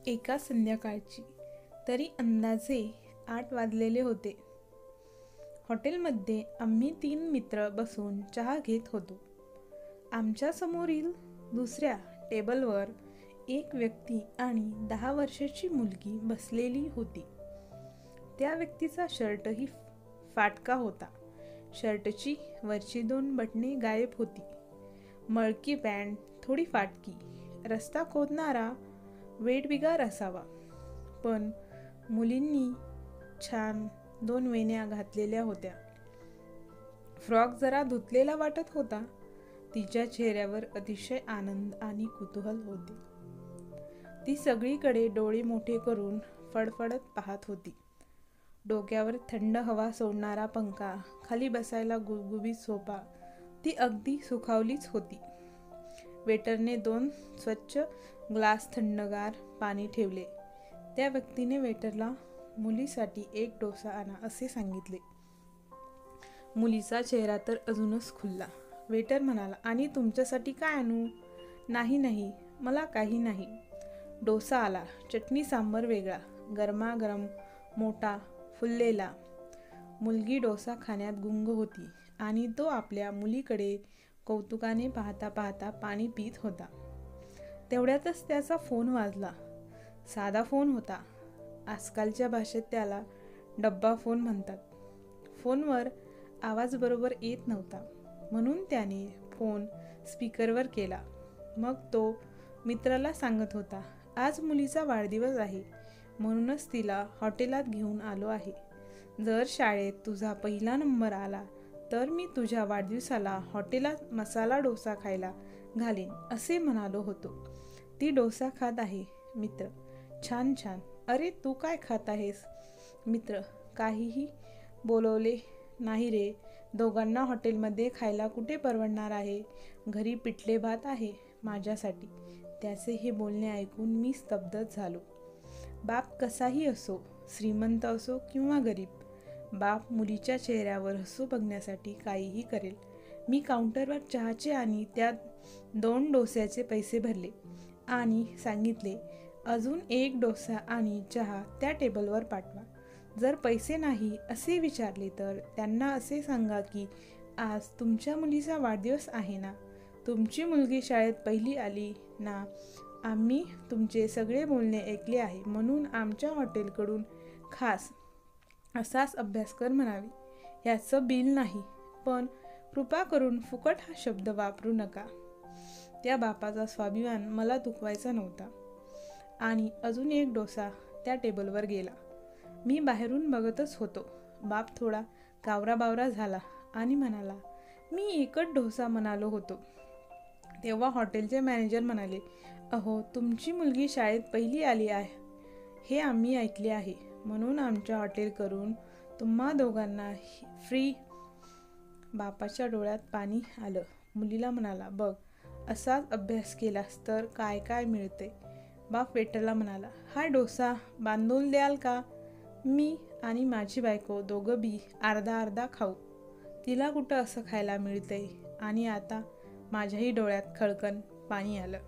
एका संध्याकाळची तरी अंदाजे 8 वाजलेले होते. हॉटेलमध्ये आम्ही 3 मित्र बसून चहा घेत होतो. आमच्या समोरील दुसऱ्या टेबलवर एक व्यक्ती आणि 10 वर्षाची मुलगी बसलेली होती. त्या व्यक्तीचा शर्टही फाटका होता. शर्टची वरची 2 बटणे गायब होती. मळकी पॅन्ट थोडी फाटकी. रस्ता खोदणारा वेठबिगार असावा. पण मुलींनी छान 2 वेण्या घातलेल्या होत्या. फ्रॉक जरा धुतलेला वाटत होता. तिच्या चेहऱ्यावर अतिशय आनंद आणि कुतूहल होते. ती सगळीकडे डोळे मोठे करून फडफडत पाहत होती. डोक्यावर थंड हवा सोडणारा पंखा, खाली बसायला गुबगुबीत सोफा, ती अगदी सुखावलीच होती. वेटरने 2 स्वच्छ ग्लास थंडगार पाणी ठेवले. त्या व्यक्तीने वेटरला मुलीसाठी 1 डोसा आणा असे सांगितले. मुलीचा चेहरा तर अजूनच खुलला. वेटर म्हणाला, आणि तुमच्यासाठी काय आणू? नाही नाही, मला काही नाही. डोसा आला. चटणी सांबर वेगळा, गरमागरम, मोठा, फुललेला. मुलगी डोसा खाण्यात गुंग होती आणि तो आपल्या मुलीकडे कौतुकाने पाहता पाहता पाणी पित होता. तेवढ्यातच त्याचा फोन वाजला. साधा फोन होता. आजकालच्या भाषेत त्याला डब्बा फोन म्हणतात. फोनवर आवाज बरोबर येत नव्हता, म्हणून त्याने फोन स्पीकरवर केला. मग तो मित्राला सांगत होता, आज मुलीचा वाढदिवस आहे, म्हणूनच तिला हॉटेलात घेऊन आलो आहे. जर शाळेत तुझा पहिला नंबर आला तर मी तुझ्या वाढदिवसाला हॉटेलात मसाला डोसा खायला घालीन असे म्हणालो होतो. ती डोसा खात आहे. मित्र: छान छान. अरे तू काय खात आहेस? मित्र: काहीही बोलवले नाही रे. दोघांना हॉटेलमध्ये खायला कुठे परवडणार आहे. घरी पिठले भात आहे माझ्यासाठी. त्याचे हे बोलणे ऐकून मी स्तब्धच झालो. बाप कसाही असो, श्रीमंत असो किंवा गरीब, बाप मुलीच्या चेहऱ्यावर हसू बघण्यासाठी काहीही करेल. मी काउंटरवर चहाचे आणि त्या 2 डोस्याचे पैसे भरले आणि सांगितले, अजून 1 डोसा आणि चहा त्या टेबलवर पाठवा. जर पैसे नाही असे विचारले तर त्यांना असे सांगा की आज तुमच्या मुलीचा वाढदिवस आहे ना, तुमची मुलगी शाळेत पहिली आली ना, आम्ही तुमचे सगळे बोलणे ऐकले आहे, म्हणून आमच्या हॉटेलकडून खास असाच अभ्यास कर म्हणावे. ह्याचं बिल नाही, पण कृपा करून फुकट हा शब्द वापरू नका. त्या बापाचा स्वाभिमान मला दुखवायचा नव्हता. आणि अजून 1 डोसा त्या टेबलवर गेला. मी बाहेरून बघतच होतो. बाप थोडा कावराबावरा झाला आणि म्हणाला, मी 1च डोसा म्हणालो होतो. तेव्हा हॉटेलचे मॅनेजर म्हणाले, अहो तुमची मुलगी शाळेत पहिली आली आहे हे आम्ही ऐकले आहे, म्हणून आमच्या हॉटेलकडून तुम्हा दोघांना फ्री. बापाच्या डोळ्यात पाणी आलं. मुलीला म्हणाला, बघ असाच अभ्यास केलास तर काय काय मिळते. बाप वेटरला म्हणाला, हा डोसा बांधून द्याल का? मी आणि माझी बायको दोघं बी अर्धा अर्धा खाऊ. तिला कुठं असं खायला मिळतंय. आणि आता माझ्याही डोळ्यात खळकन पाणी आलं.